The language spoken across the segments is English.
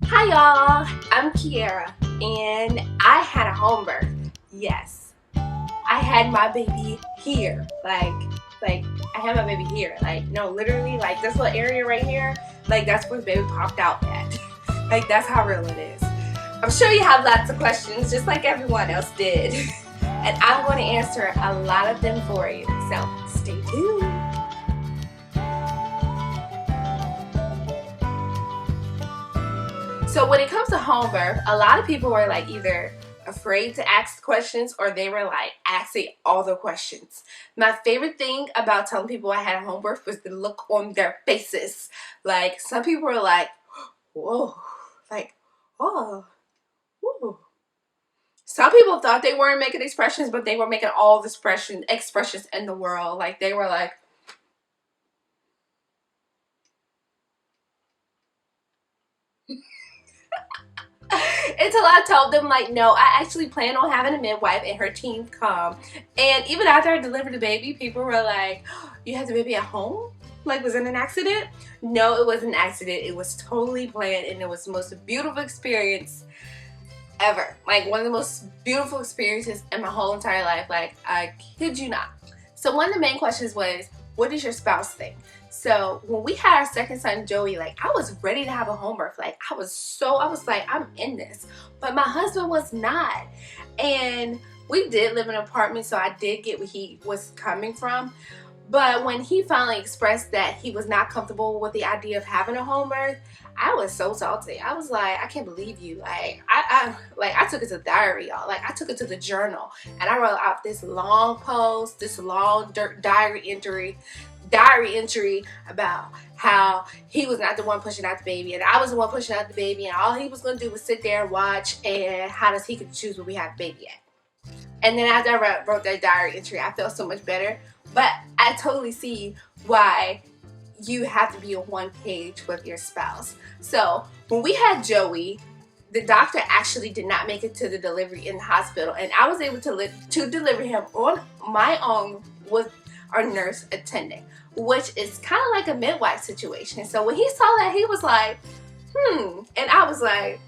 Hi y'all, I'm Kiara and I had a home birth. Yes, I had my baby here. Like I had my baby here. Like no, literally like this little area right here. Like that's where the baby popped out at. Like that's how real it is. I'm sure you have lots of questions just like everyone else did. And I'm going to answer a lot of them for you. So stay tuned. So when it comes to home birth, a lot of people were like either afraid to ask questions or they were like asking all the questions. My favorite thing about telling people I had a home birth was the look on their faces. Like some people were like, whoa, like, oh, whoa. Some people thought they weren't making expressions, but they were making all the expressions in the world. Like they were like, until I told them like, no, I actually plan on having a midwife and her team come. And even after I delivered the baby, people were like, oh, you had the baby at home? Like, was it an accident? No, it wasn't an accident. It was totally planned and it was the most beautiful experience ever. Like one of the most beautiful experiences in my whole entire life. Like, I kid you not. So one of the main questions was, what does your spouse think? So when we had our second son, Joey, like I was ready to have a home birth. Like I was like, I'm in this. But my husband was not. And we did live in an apartment, so I did get where he was coming from. But when he finally expressed that he was not comfortable with the idea of having a home birth, I was so salty. I was like, I can't believe you. Like I took it to the diary, y'all. Like I took it to the journal and I wrote out this long post, this long diary entry about how he was not the one pushing out the baby and I was the one pushing out the baby and all he was gonna do was sit there and watch, and how does he could choose where we have the baby at. And then after I wrote that diary entry, I felt so much better. But I totally see why you have to be on one page with your spouse. So when we had Joey, the doctor actually did not make it to the delivery in the hospital, and I was able to deliver him on my own with our nurse attending, which is kind of like a midwife situation. So when he saw that, he was like, and I was like,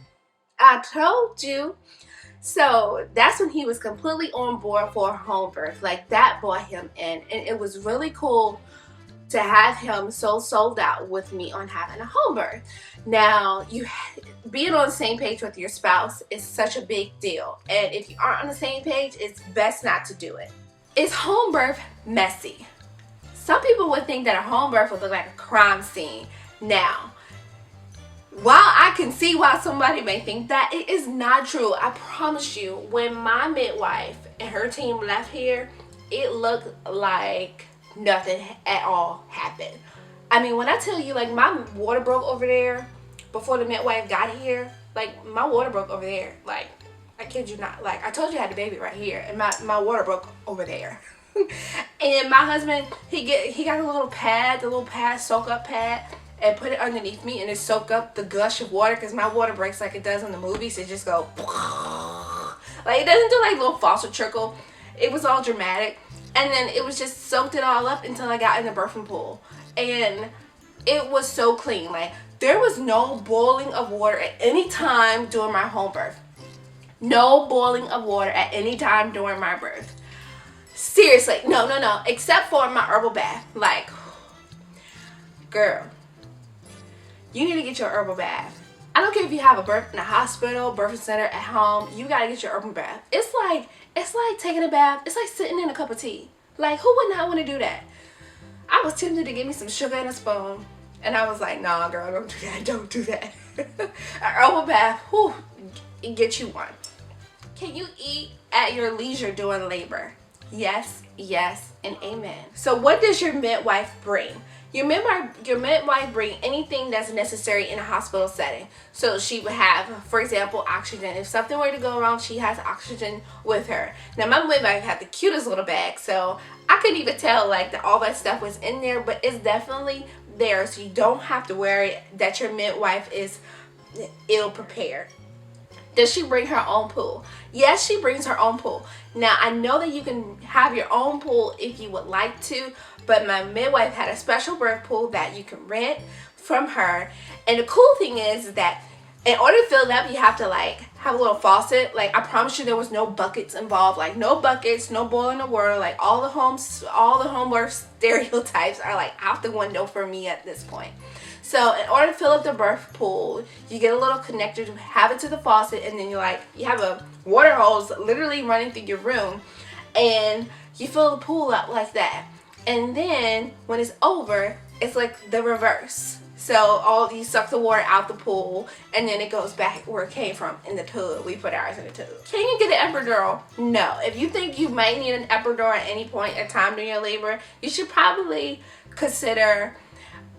I told you. So that's when he was completely on board for a home birth. Like that brought him in, and it was really cool to have him so sold out with me on having a home birth. Now, you being on the same page with your spouse is such a big deal, and if you aren't on the same page, it's best not to do it. Is home birth messy? Some people would think that a home birth would look like a crime scene. Now, while I can see why somebody may think that, it is not true. I promise you, when my midwife and her team left here, it looked like nothing at all happened. I mean, when I tell you, like, my water broke over there before the midwife got here. Like, my water broke over there. Like, I kid you not. Like, I told you I had the baby right here, and my water broke over there. And my husband, he got a little pad, soak up pad, and put it underneath me, and it soaked up the gush of water, because my water breaks like it does in the movies. It just go like, it doesn't do like little faucet trickle. It was all dramatic, and then it was just soaked it all up until I got in the birthing pool, and it was so clean. Like there was no boiling of water at any time during my home birth. No boiling of water at any time during my birth. Seriously, no, except for my herbal bath. Like, girl, you need to get your herbal bath. I don't care if you have a birth in a hospital, birthing center, at home. You gotta get your herbal bath. It's like taking a bath. It's like sitting in a cup of tea. Like, who would not want to do that? I was tempted to give me some sugar and a spoon, and I was like, nah, girl, don't do that. Don't do that. An herbal bath, whew, get you one. Can you eat at your leisure during labor? Yes, and amen. So what does your midwife bring? Your midwife bring anything that's necessary in a hospital setting. So she would have, for example, oxygen. If something were to go wrong, she has oxygen with her. Now my midwife had the cutest little bag, so I couldn't even tell like that all that stuff was in there, but it's definitely there, so you don't have to worry that your midwife is ill prepared. Does she bring her own pool? Yes, she brings her own pool. Now, I know that you can have your own pool if you would like to, but my midwife had a special birth pool that you can rent from her. And the cool thing is that In order to fill it up, you have to like have a little faucet. Like I promise you, there was no buckets involved. Like no buckets, no boiling the water. Like all the home birth stereotypes are like out the window for me at this point. So in order to fill up the birth pool, you get a little connector to have it to the faucet, and then you have a water hose literally running through your room, and you fill the pool up like that. And then when it's over, it's like the reverse. So you suck the water out the pool, and then it goes back where it came from, in the tub. We put ours in the tub. Can you get an epidural? No. If you think you might need an epidural at any point in time during your labor, you should probably consider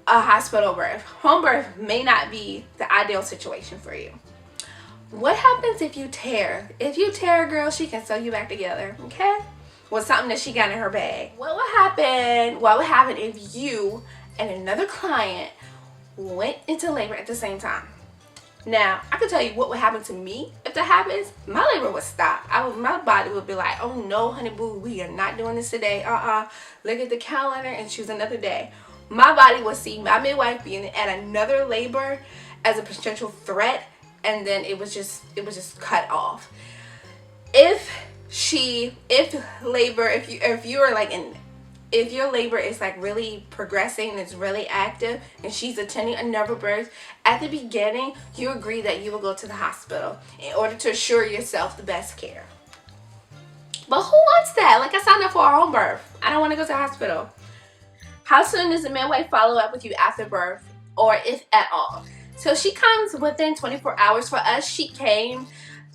a hospital birth. Home birth may not be the ideal situation for you. What happens if you tear? If you tear, girl, she can sew you back together, okay? With something that she got in her bag. What would happen if you and another client went into labor at the same time? Now, I can tell you what would happen to me if that happens. My labor would stop. My body would be like, oh no, honey boo, we are not doing this today. Look at the calendar and choose another day. My body would see my midwife being at another labor as a potential threat, and then it was just cut off. If your labor is like really progressing and it's really active and she's attending another birth, at the beginning you agree that you will go to the hospital in order to assure yourself the best care. But who wants that? Like, I signed up for a home birth. I don't want to go to the hospital. How soon does the midwife follow up with you after birth, or if at all? So she comes within 24 hours. For us, she came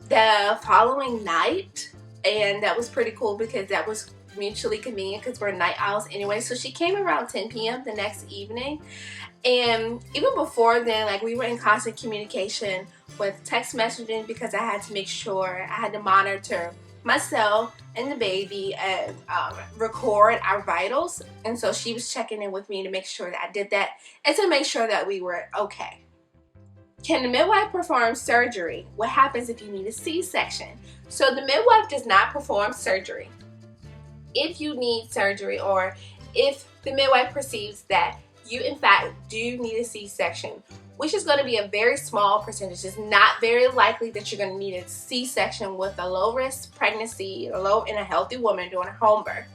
the following night, and that was pretty cool because that was mutually convenient because we're night owls anyway. So she came around 10 p.m. the next evening, and even before then, like, we were in constant communication with text messaging because I had to make sure, I had to monitor myself and the baby and record our vitals, and so she was checking in with me to make sure that I did that and to make sure that we were okay. Can the midwife perform surgery? What happens if you need a C-section? So the midwife does not perform surgery. If you need surgery, or if the midwife perceives that you in fact do need a C-section, which is going to be a very small percentage. It's not very likely that you're going to need a C-section with a low-risk pregnancy in a healthy woman doing a home birth.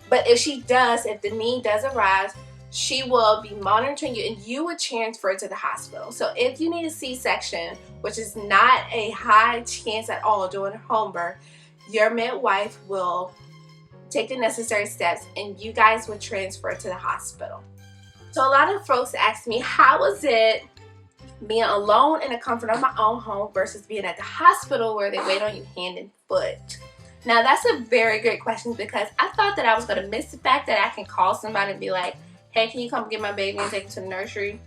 But if the need does arise, she will be monitoring you, and you would transfer to the hospital. So if you need a C-section, which is not a high chance at all doing a home birth, your midwife will take the necessary steps, and you guys would transfer to the hospital. So a lot of folks ask me, how was it being alone in the comfort of my own home versus being at the hospital where they wait on you hand and foot? Now that's a very good question, because I thought that I was going to miss the fact that I can call somebody and be like, hey, can you come get my baby and take him to the nursery?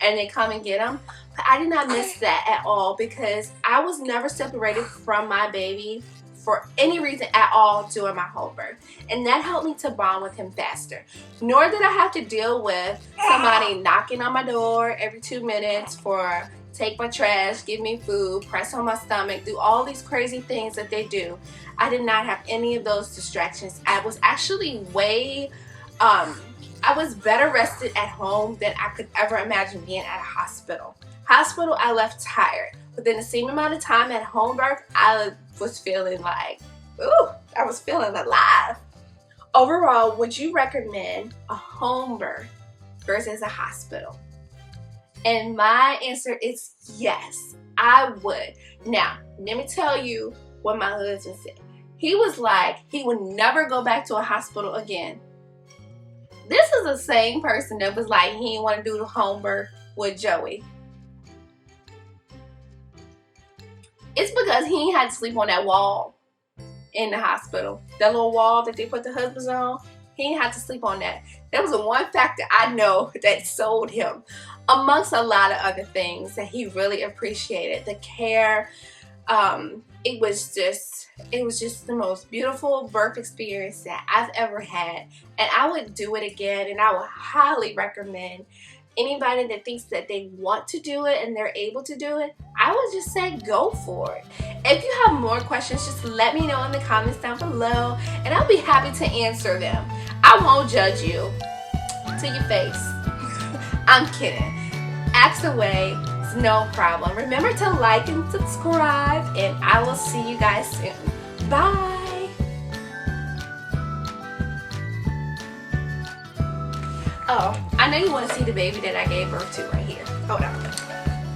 And they come and get him. But I did not miss that at all, because I was never separated from my baby for any reason at all during my home birth, and that helped me to bond with him faster. Nor did I have to deal with somebody knocking on my door every 2 minutes for take my trash, give me food, press on my stomach, do all these crazy things that they do. I did not have any of those distractions. I was actually I was better rested at home than I could ever imagine being at a hospital. Hospital, I left tired. Within the same amount of time at home birth, I was feeling like, ooh, I was feeling alive. Overall, would you recommend a home birth versus a hospital? And my answer is yes, I would. Now, let me tell you what my husband said. He was like, he would never go back to a hospital again. This is the same person that was like, he didn't want to do the home birth with Joey. It's because he had to sleep on that wall in the hospital. That little wall that they put the husbands on, he had to sleep on that. That was the one factor I know that sold him, amongst a lot of other things that he really appreciated. The care, it was just the most beautiful birth experience that I've ever had, and I would do it again, and I would highly recommend anybody that thinks that they want to do it and they're able to do it. I would just say go for it. If you have more questions, just let me know in the comments down below, and I'll be happy to answer them. I won't judge you to your face. I'm kidding. Ask away, It's no problem. Remember to like and subscribe, and I will see you guys soon. Bye. Oh, I know you want to see the baby that I gave birth to right here. Hold on.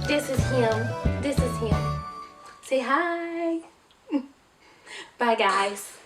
This is him. This is him. Say hi. Bye, guys.